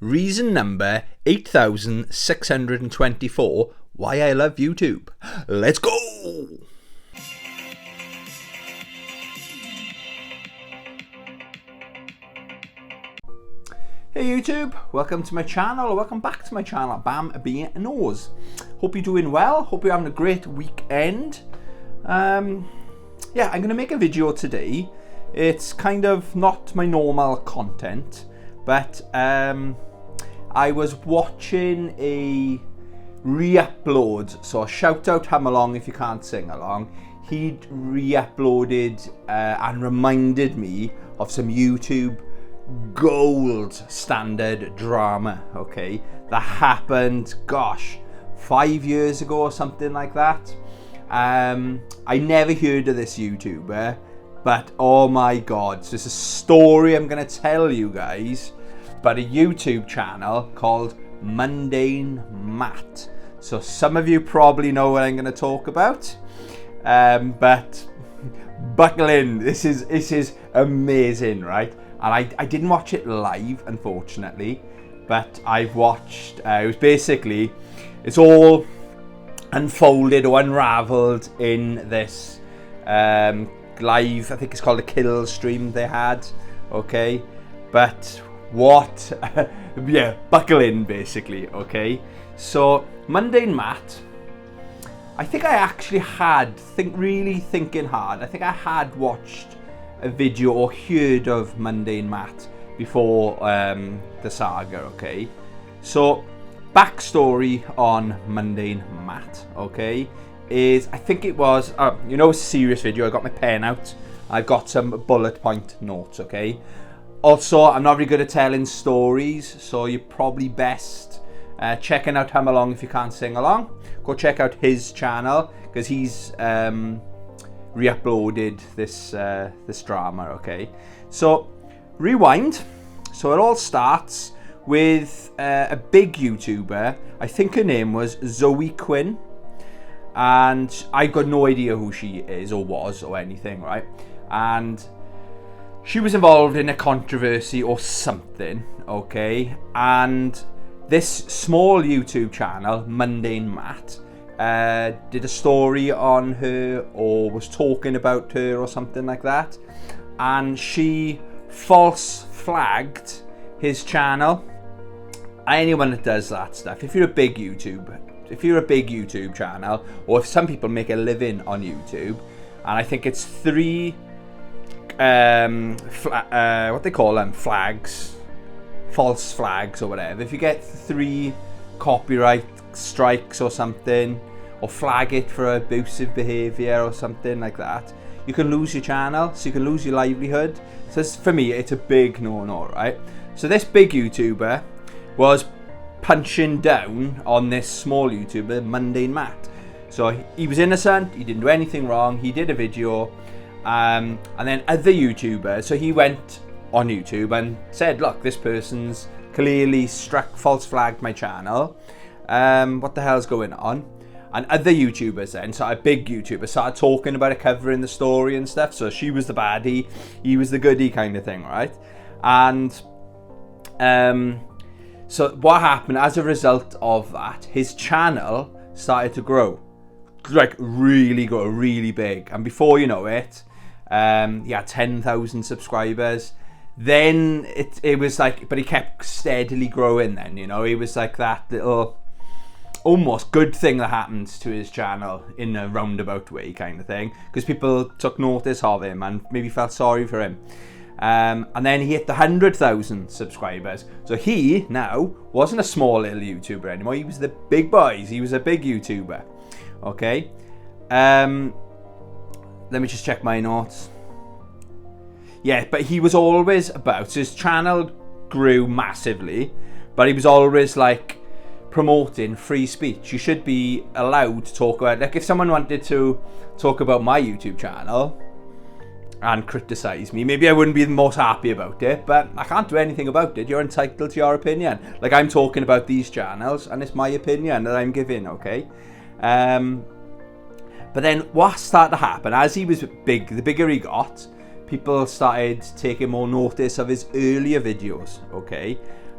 Reason number 8624 why I love YouTube. Let's go! Hey YouTube, welcome to my channel, or welcome back to my channel, Bam B Nose. Hope you're doing well, hope you're having a great weekend. Yeah, I'm going to make a video today. It's kind of not my normal content, but I was watching a re-upload, so shout out Hum Along if you can't sing along. He'd re-uploaded and reminded me of some YouTube gold standard drama, okay, that happened, gosh, 5 years ago or something like that. I never heard of this YouTuber, but oh my god, so it's a story I'm gonna tell you guys about a YouTube channel called Mundane Matt. So some of you probably know what I'm gonna talk about, but buckle in, this is amazing, right? And I didn't watch it live, unfortunately, but I've watched, it was basically, it's all unfolded or unraveled in this live, I think it's called a kill stream they had, okay? But what, yeah, buckle in basically, okay? So, Mundane Matt, I think I actually had, really thinking hard, I think I had watched a video or heard of Mundane Matt before the Saga, okay? So, backstory on Mundane Matt, okay, is I think it was, you know, it's a serious video. I got my pen out, I've got some bullet point notes, okay? Also, I'm not very good at telling stories, so you're probably best checking out Hum Along if you can't sing along. Go check out his channel, because he's re-uploaded this this drama, okay? So, rewind. So it all starts with a big YouTuber. I think her name was Zoe Quinn, and I got no idea who she is or was or anything, right? And she was involved in a controversy or something, okay? And this small YouTube channel, Mundane Matt, did a story on her or was talking about her or something like that, and she false flagged his channel. Anyone that does that stuff, if you're a big YouTube channel, or if some people make a living on YouTube, and I think it's 3 what they call them, flags, false flags or whatever, if you get 3 copyright strikes or something, or flag it for abusive behavior or something like that, you can lose your channel, so you can lose your livelihood. So for me, it's a big no-no, right? So this big YouTuber was punching down on this small YouTuber, Mundane Matt. So he was innocent, he didn't do anything wrong, he did a video, and then other YouTubers, so he went on YouTube and said, look, this person's clearly false flagged my channel, what the hell's going on? And other YouTubers then, so a big YouTuber, started talking about it, covering the story and stuff. So she was the baddie, he was the goodie kind of thing, right? And so what happened as a result of that, his channel started to grow, like really grow, really big. And before you know it, he had 10,000 subscribers. Then it was like, but he kept steadily growing then, you know, he was like that little almost good thing that happened to his channel in a roundabout way kind of thing, because people took notice of him and maybe felt sorry for him. And then he hit the 100,000 subscribers. So he now wasn't a small little YouTuber anymore, he was the big boys, he was a big YouTuber, okay? Let me just check my notes. Yeah, but he was always about, so his channel grew massively, but he was always like promoting free speech. You should be allowed to talk about, like if someone wanted to talk about my YouTube channel and criticize me, maybe I wouldn't be the most happy about it, but I can't do anything about it. You're entitled to your opinion. Like I'm talking about these channels and it's my opinion that I'm giving, okay? But then what started to happen, as he was big, the bigger he got, people started taking more notice of his earlier videos, okay?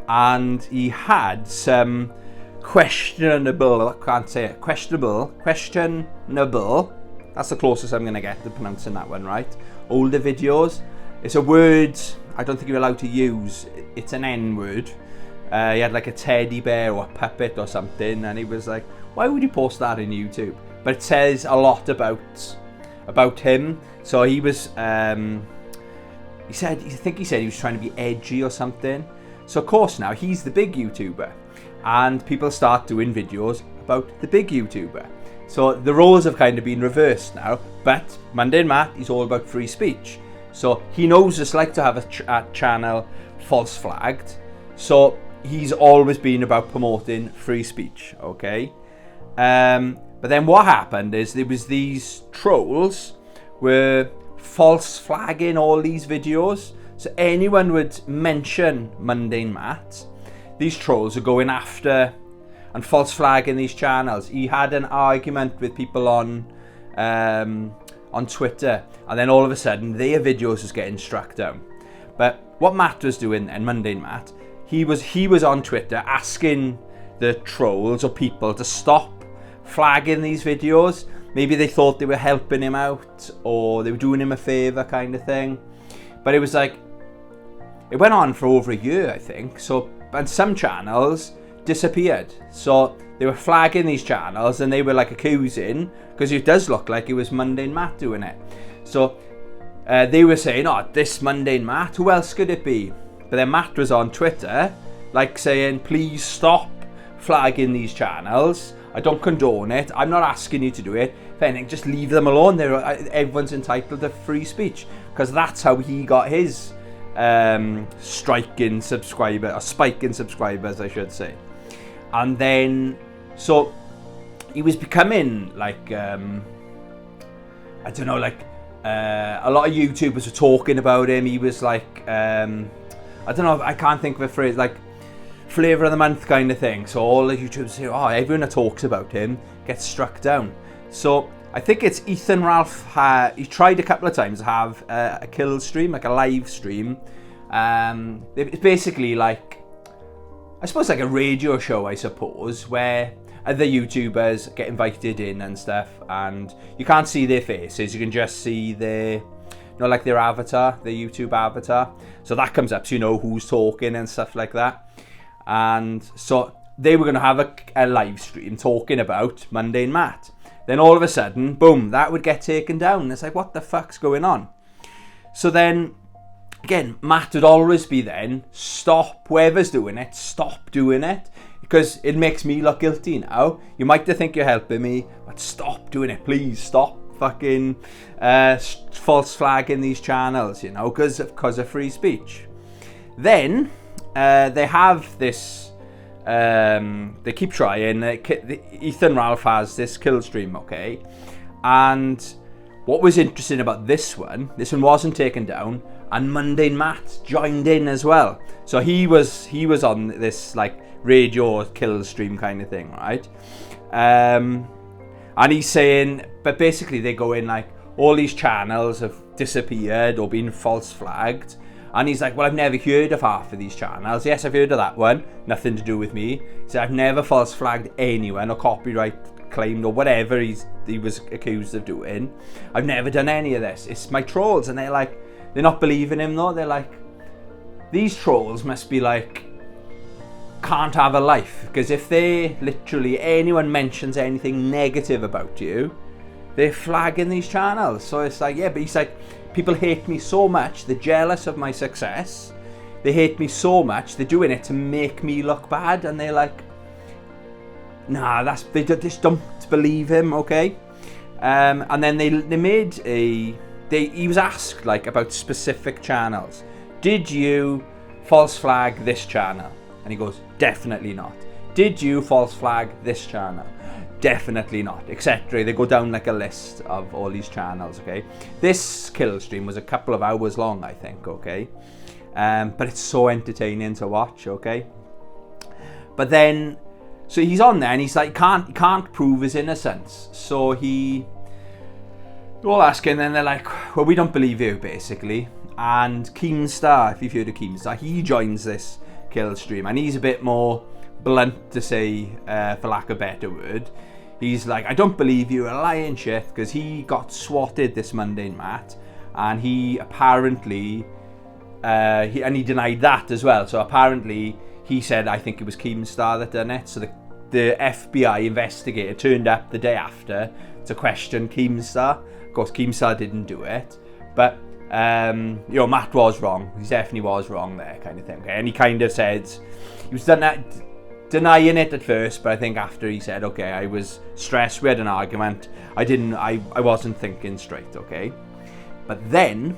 and he had some questionable, that's the closest I'm going to get to pronouncing that one right, older videos. It's a word I don't think you're allowed to use. It's an N word. He had like a teddy bear or a puppet or something, and he was like, why would you post that in YouTube? But it says a lot about him. So he was, I think he said he was trying to be edgy or something. So of course now he's the big YouTuber, and people start doing videos about the big YouTuber. So the roles have kind of been reversed now, but Mundane Matt, he's all about free speech. So he knows it's like to have a channel false flagged. So he's always been about promoting free speech, okay? But then what happened is there was these trolls were false flagging all these videos. So anyone would mention Mundane Matt, these trolls are going after and false flagging these channels. He had an argument with people on Twitter, and then all of a sudden their videos was getting struck down. But what Matt was doing then, Mundane Matt, he was on Twitter asking the trolls or people to stop flagging these videos. Maybe they thought they were helping him out or they were doing him a favour kind of thing. But it was like, it went on for over a year, I think. So, and some channels disappeared. So they were flagging these channels and they were like accusing, because it does look like it was Mundane Matt doing it. So they were saying, oh, this Mundane Matt, who else could it be? But then Matt was on Twitter, like saying, please stop flagging these channels. I don't condone it. I'm not asking you to do it. If anything, just leave them alone. Everyone's entitled to free speech, because that's how he got his spike in subscribers, I should say. And then, so he was becoming like, I don't know, like a lot of YouTubers were talking about him. He was like, I don't know, I can't think of a phrase, like flavour of the month kind of thing. So all the YouTubers say, oh, everyone that talks about him gets struck down. So I think it's Ethan Ralph, he tried a couple of times to have a kill stream, like a live stream. It's basically like, I suppose like a radio show, I suppose, where other YouTubers get invited in and stuff, and you can't see their faces, you can just see their, like their avatar, their YouTube avatar. So that comes up, so you know who's talking and stuff like that. And so they were going to have a live stream talking about Mundane Matt. Then all of a sudden, boom, that would get taken down. It's like, what the fuck's going on? So then, again, Matt would always be then, stop, whoever's doing it, stop doing it, because it makes me look guilty now. You might think you're helping me, but stop doing it, please, stop fucking false flagging these channels, you know, because of free speech. Then, they have this, they keep trying, Ethan Ralph has this kill stream, okay, and what was interesting about this one wasn't taken down, and Mundane Matt joined in as well. So he was on this like radio kill stream kind of thing, right? And he's saying, but basically they go in like, all these channels have disappeared or been false flagged. And he's like, well, I've never heard of half of these channels. Yes, I've heard of that one. Nothing to do with me. He said, I've never false flagged anyone or copyright claimed or whatever he was accused of doing. I've never done any of this. It's my trolls. And they're like, they're not believing him though. They're like, these trolls must be like, can't have a life. Because if they literally, anyone mentions anything negative about you, they're flagging these channels. So it's like, yeah, but he's like, people hate me so much, they're jealous of my success. They hate me so much, they're doing it to make me look bad. And they're like, nah, they just don't believe him, okay? And then they made he was asked like about specific channels. Did you false flag this channel? And he goes, definitely not. Did you false flag this channel? Definitely not, etc. They go down like a list of all these channels, okay? This kill stream was a couple of hours long, I think, okay? But it's so entertaining to watch, okay? But then, so he's on there and he's like, he can't prove his innocence. So they're all asking, and they're like, well, we don't believe you, basically. And Keemstar, if you've heard of Keemstar, he joins this kill stream, and he's a bit more blunt, to say, for lack of a better word. He's like, I don't believe you're a lying shit, because he got swatted, this Mundane Matt, and he apparently, he denied that as well. So apparently he said, I think it was Keemstar that done it. So the FBI investigator turned up the day after to question Keemstar. Of course, Keemstar didn't do it, but you know, Matt was wrong. He definitely was wrong there, kind of thing. Okay? And he kind of said, he was denying it at first, but I think after he said, okay, I was stressed, we had an argument, I wasn't thinking straight, okay? But then,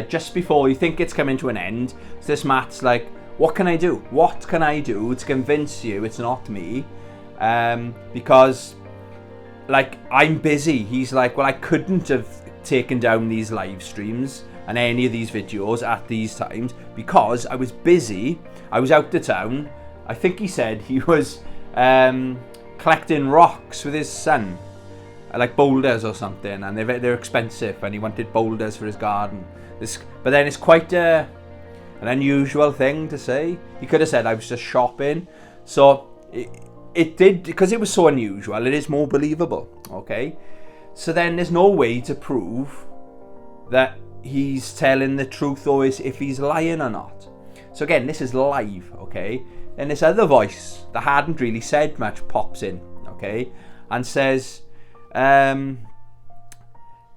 just before you think it's coming to an end, this Matt's like, what can I do? What can I do to convince you it's not me? Because, like, I'm busy. He's like, well, I couldn't have taken down these live streams and any of these videos at these times because I was busy. I was out of town. I think he said he was collecting rocks with his son, like boulders or something, and they're expensive, and he wanted boulders for his garden. But then it's quite an unusual thing to say. He could have said I was just shopping. So it did, because it was so unusual, it is more believable, okay? So then there's no way to prove that he's telling the truth or if he's lying or not. So again, this is live, okay? And this other voice that hadn't really said much pops in, okay? And says, there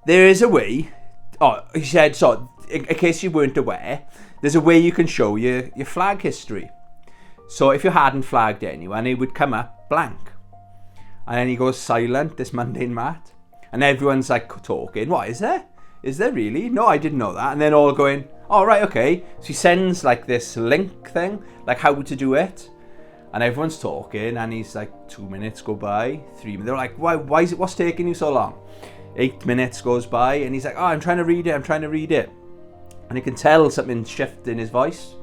is a way. Oh, he said, so in case you weren't aware, there's a way you can show your flag history. So if you hadn't flagged anyone, it would come up blank. And then he goes silent, this Mundane Matt. And everyone's like talking, what is there? Is there really? No, I didn't know that. And then all going, oh, right, okay. So he sends like this link thing, like how to do it. And everyone's talking, and he's like, 2 minutes go by, 3 minutes. They're like, why is it, what's taking you so long? 8 minutes goes by, and he's like, oh, I'm trying to read it. And you can tell something shifted in his voice.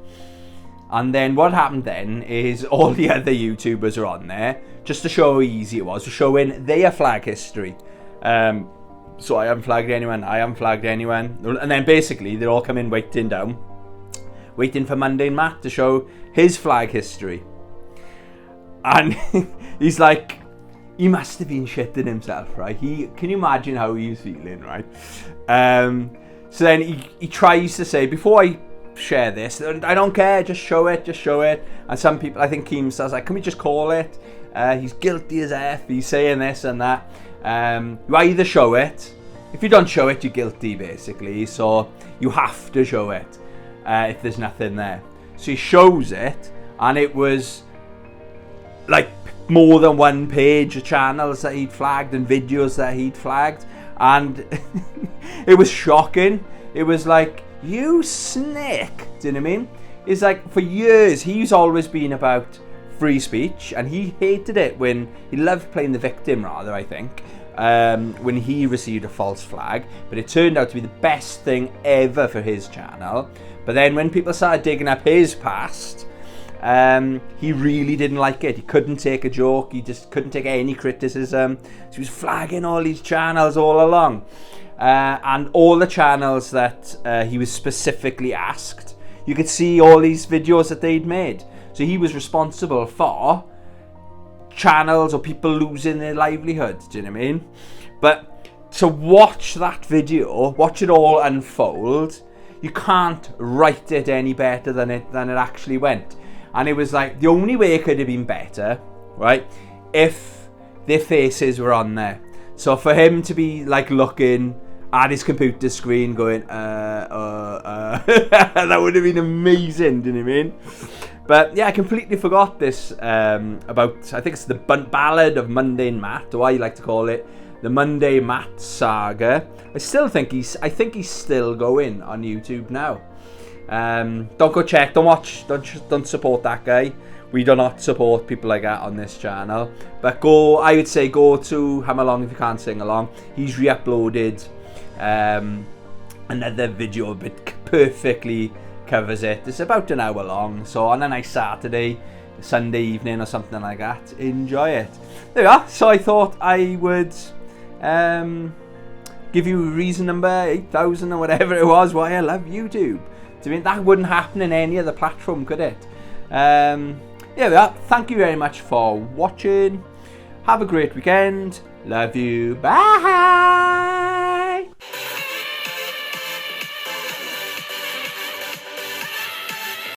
And then what happened then is all the other YouTubers are on there, just to show how easy it was, showing their flag history. So I haven't flagged anyone, and then basically they're all coming waiting for Mundane Matt to show his flag history. And he's like, he must have been shitting himself, right? Can you imagine how he was feeling, right? So then he tries to say, before I share this, I don't care, just show it. And some people, I think Keemstar's like, can we just call it? He's guilty as F, he's saying this and that. You either show it, if you don't show it, you're guilty, basically, so you have to show it if there's nothing there. So he shows it, and it was like more than one page of channels that he'd flagged and videos that he'd flagged, and it was shocking. It was like, you snake, do you know what I mean? It's like, for years he's always been about free speech, and he hated it when he loved playing the victim, rather, I think, when he received a false flag. But it turned out to be the best thing ever for his channel. But then when people started digging up his past, he really didn't like it. He couldn't take a joke, he just couldn't take any criticism. So he was flagging all these channels all along, and all the channels that he was specifically asked, you could see all these videos that they'd made. So he was responsible for channels or people losing their livelihood, do you know what I mean? But to watch that video, watch it all unfold, you can't write it any better than it actually went. And it was like, the only way it could have been better, right, if their faces were on there. So for him to be like looking at his computer screen going, that would have been amazing, do you know what I mean? But yeah, I completely forgot this about, I think it's the Ballad of Mundane Matt, or I like to call it the Mundane Matt Saga. I think he's still going on YouTube now. Don't go check, don't watch, don't support that guy. We do not support people like that on this channel. But I would say go to Hum Along if you can't sing along. He's re-uploaded another video that perfectly covers it. It's about an hour long, so on a nice Saturday, Sunday evening or something like that, enjoy it. There we are. So I thought I would give you reason number 8,000 or whatever it was why I love YouTube. I mean, that wouldn't happen in any other platform, could it? Yeah, thank you very much for watching. Have a great weekend. Love you. Bye.